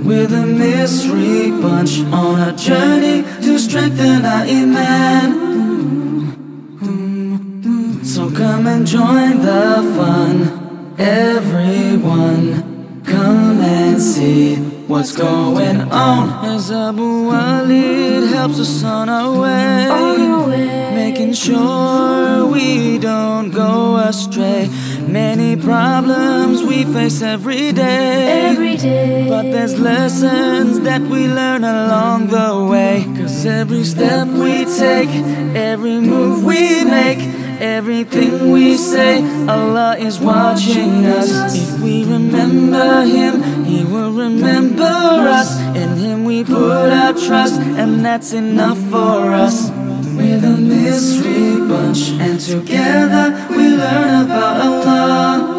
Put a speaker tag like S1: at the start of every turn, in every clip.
S1: We're the mystery bunch on a journey to strengthen our iman. So come and join the fun, everyone. Come and see what's going on. As Abu Walid helps us on our way, making sure we don't go astray. Many problems we face every day, but there's lessons that we learn along the way. Cause every step we take, every move we make, everything we say, Allah is watching us. If we remember Him, He will remember us. In Him we put our trust, and that's enough for us. We're the mystery bunch, and together we learn about Allah.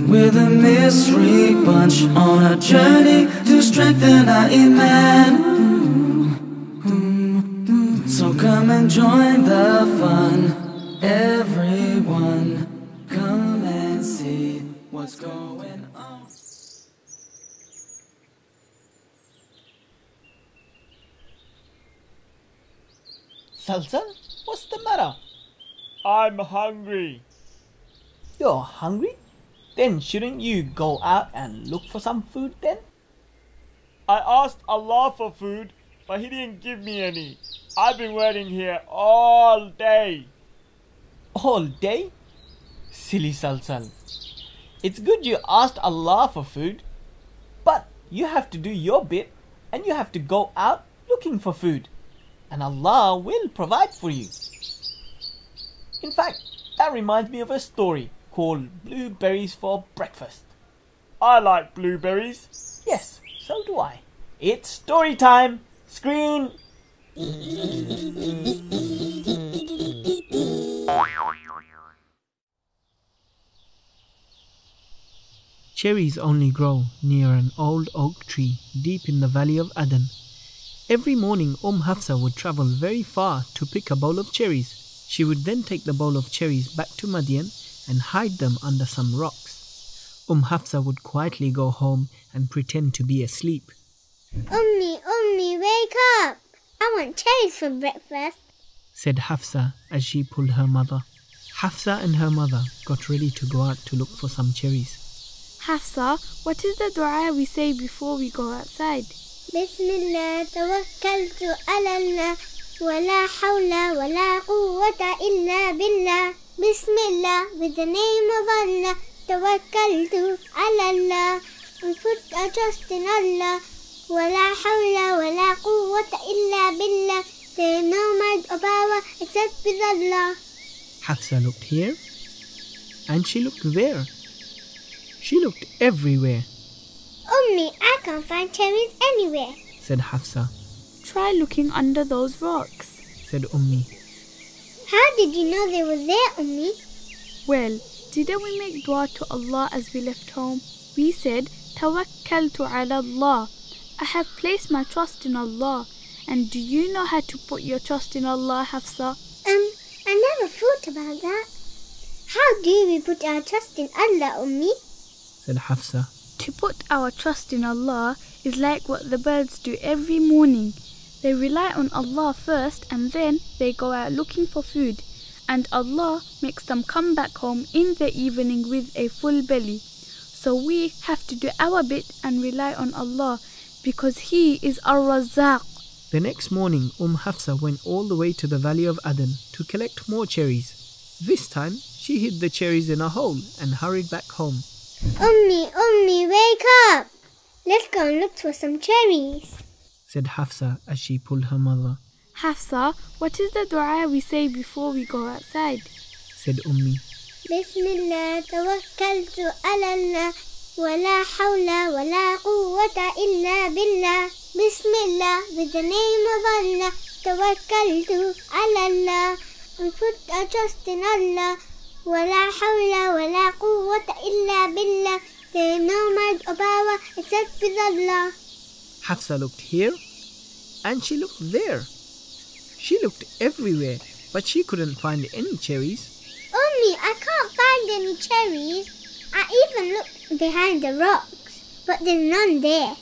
S1: We're the mystery bunch on a journey to strengthen our iman. So come and join the fun, everyone. Come and see what's going on.
S2: Salsal, what's the matter?
S3: I'm hungry.
S2: You're hungry? Then shouldn't you go out and look for some food then?
S3: I asked Allah for food, but He didn't give me any. I've been waiting here all day.
S2: All day? Silly Salsal. It's good you asked Allah for food, but you have to do your bit and you have to go out looking for food, and Allah will provide for you. In fact, that reminds me of a story called Blueberries for Breakfast.
S3: I like blueberries.
S2: Yes, so do I. It's story time. Screen.
S4: Cherries only grow near an old oak tree deep in the valley of Aden. Every morning Hafsa would travel very far to pick a bowl of cherries. She would then take the bowl of cherries back to Madian and hide them under some rocks. Hafsa would quietly go home and pretend to be asleep.
S5: Ummi, wake up! I want cherries for breakfast,
S4: said Hafsa as she pulled her mother. Hafsa and her mother got ready to go out to look for some cherries.
S6: Hafsa, what is the dua we say before we go outside?
S5: Bismillah, tawakkaltu ala Allah, wa la hawla wa la quwwata illa billah. Bismillah, with the name of Allah, tawakkaltu ala Allah. We put our trust in Allah. Wa la hawla wa la quwwata illa billah. There is no might or power except with Allah.
S4: Hafsa looked here and she looked there. She looked everywhere.
S5: Ummi, I can't find cherries anywhere,
S4: said Hafsa.
S6: Try looking under those rocks,
S4: said Ummi.
S5: How did you know they were there, Ummi?
S6: Well, didn't we make dua to Allah as we left home? We said, Tawakkaltu ala Allah. I have placed my trust in Allah. And do you know how to put your trust in Allah, Hafsa?
S5: I never thought about that. How do we put our trust in Allah, Ummi?
S4: said Hafsa.
S6: To put our trust in Allah is like what the birds do every morning. They rely on Allah first and then they go out looking for food. And Allah makes them come back home in the evening with a full belly. So we have to do our bit and rely on Allah because He is Ar-Razzaaq.
S4: The next morning, Hafsa went all the way to the valley of Aden to collect more cherries. This time, she hid the cherries in a hole and hurried back home.
S5: Ummi, wake up! Let's go and look for some cherries,
S4: said Hafsa as she pulled her mother.
S6: Hafsa, what is the dua we say before we go outside?
S4: said Ummi.
S5: Bismillah, tawakkaltu ala Allah, wa la hawla wa la quwwata illa billah. Bismillah, with the name of Allah, tawakkaltu ala Allah. We put our trust in Allah. Wa la hawla wa la quwwata illa billah. There is no might or power except with Allah.
S4: Hafsa looked here and she looked there. She looked everywhere, but she couldn't find any cherries.
S5: Ummi, I can't find any cherries. I even looked behind the rocks. but there's none there,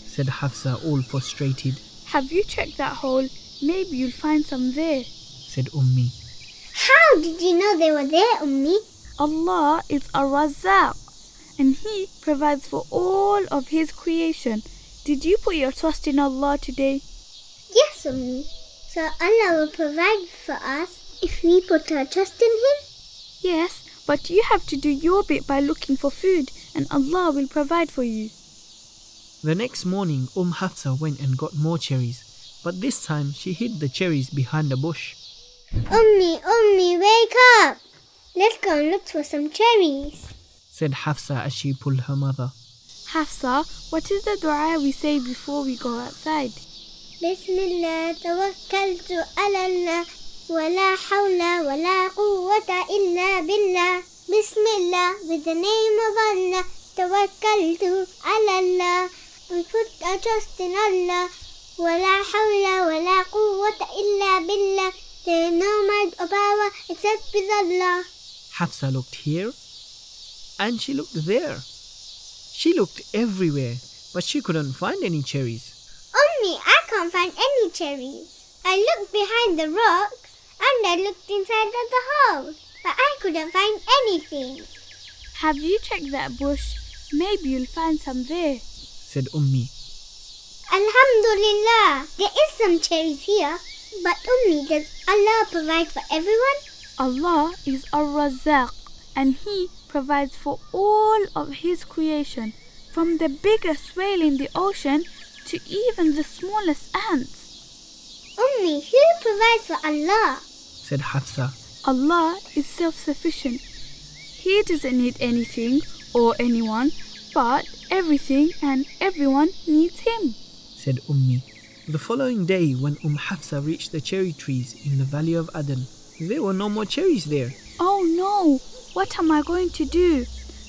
S4: said Hafsa, all frustrated.
S6: Have you checked that hole? Maybe you'll find some there,
S4: said Ummi.
S5: How did you know they were there, Ummi?
S6: Allah is Ar-Razzaaq, and He provides for all of His creation. Did you put your trust in Allah today?
S5: Yes, Ummi. So Allah will provide for us if we put our trust in Him?
S6: Yes, but you have to do your bit by looking for food, and Allah will provide for you.
S4: The next morning, Hafsa went and got more cherries, but this time she hid the cherries behind a bush.
S5: Ummi, wake up! Let's go and look for some cherries,
S4: said Hafsa as she pulled her mother.
S6: Hafsa, what is the dua we say before we go outside?
S5: Bismillah, tawakkaltu ala Allah, wa la hawla wa la quwwata illa billah. Bismillah, with the name of Allah, tawakkaltu ala Allah. We put our trust in Allah, wa la hawla wa la quwwata illa billah. There is no might or power except with Allah.
S4: Hafsa looked here and she looked there. She looked everywhere, but she couldn't find any cherries.
S5: Ummi, I can't find any cherries. I looked behind the rocks and I looked inside of the hole, but I couldn't find anything.
S6: Have you checked that bush? Maybe you'll find some there,
S4: said Ummi.
S5: Alhamdulillah, there is some cherries here. But Ummi, does Allah provide for everyone?
S6: Allah is Ar-Razzaaq, and He provides for all of His creation, from the biggest whale in the ocean to even the smallest ants.
S5: Ummi, who provides for Allah?
S4: said Hafsa.
S6: Allah is self-sufficient. He doesn't need anything or anyone, but everything and everyone needs Him,
S4: said Ummi. The following day, when Hafsa reached the cherry trees in the valley of Aden, there were no more cherries there.
S6: Oh no! What am I going to do?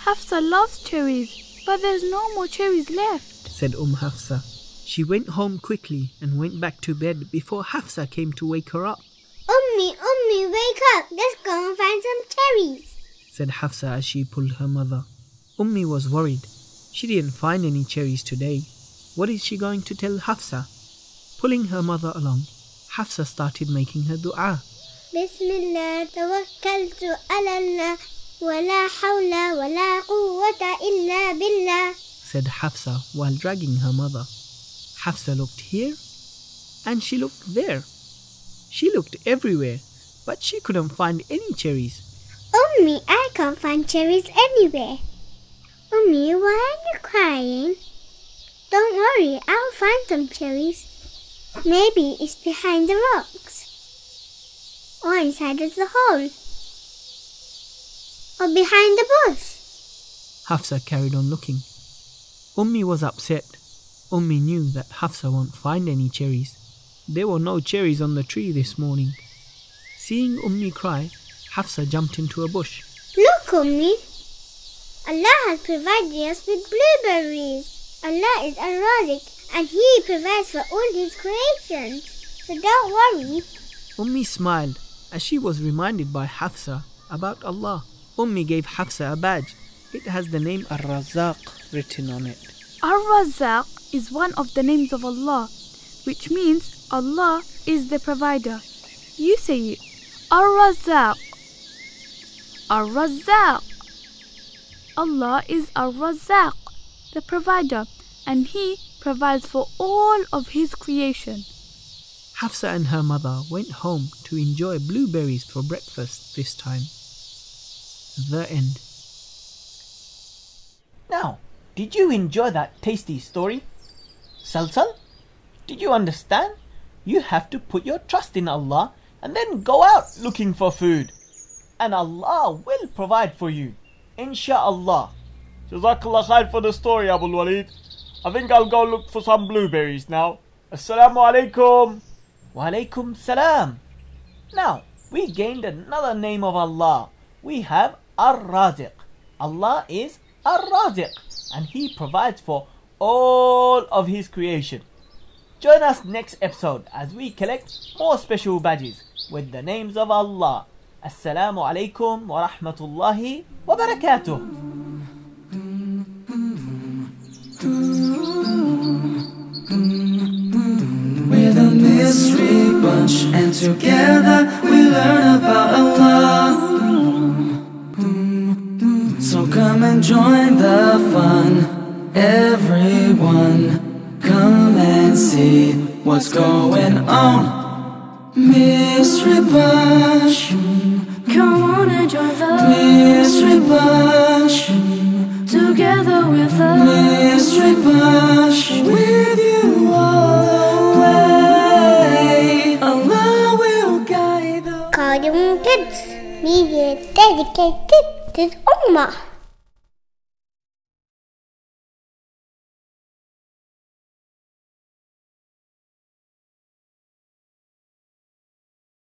S6: Hafsa loves cherries, but there's no more cherries left,
S4: said Hafsa. She went home quickly and went back to bed before Hafsa came to wake her up.
S5: Ummi, wake up! Let's go and find some cherries,
S4: said Hafsa as she pulled her mother. Ummi was worried. She didn't find any cherries today. What is she going to tell Hafsa? Pulling her mother along, Hafsa started making her dua.
S5: Bismillah, tawakkaltu ala Allah, wa la hawla wa la quwwata illa billah,
S4: said Hafsa while dragging her mother. Hafsa looked here and she looked there. She looked everywhere, but she couldn't find any cherries.
S5: Ummi, I can't find cherries anywhere. Ummi, why are you crying? Don't worry, I'll find some cherries. Maybe it's behind the rocks, or inside of the hole, or behind the bush.
S4: Hafsa carried on looking. Ummi was upset. Ummi knew that Hafsa won't find any cherries. There were no cherries on the tree this morning. Seeing Ummi cry, Hafsa jumped into a bush.
S5: Look, Ummi! Allah has provided us with blueberries. Allah is Ar-Razzaaq, and He provides for all His creations. So don't worry.
S4: Ummi smiled as she was reminded by Hafsa about Allah. Ummi gave Hafsa a badge. It has the name Ar-Razzaaq written on it.
S6: Ar-Razzaaq is one of the names of Allah, which means Allah is the provider. You say it. Ar-Razzaaq. Ar-Razzaaq. Allah is Ar-Razzaaq, the provider, and He provides for all of His creation.
S4: Hafsa and her mother went home to enjoy blueberries for breakfast this time. The end.
S2: Now, did you enjoy that tasty story? Salsal, did you understand? You have to put your trust in Allah and then go out looking for food. And Allah will provide for you, Insha'Allah.
S3: Jazakallah khair for the story, Abul Walid. I think I'll go look for some blueberries now. Assalamu alaikum.
S2: Wa alaikum salam. Now, we gained another name of Allah. We have Ar-Razzaaq. Allah is Ar-Razzaaq, and He provides for all of His creation. Join us next episode as we collect more special badges with the names of Allah. Assalamu alaikum wa rahmatullahi wa barakatuh.
S1: together we learn about Allah. So come and join the fun, everyone. Come and see what's going on. Mystery Bunch,
S7: Come on and join the
S1: Mystery Bunch,
S7: together with us.
S1: Mystery Bunch, with you all the way. Allah will guide us.
S5: Al-Quds, media dedicated to the Ummah.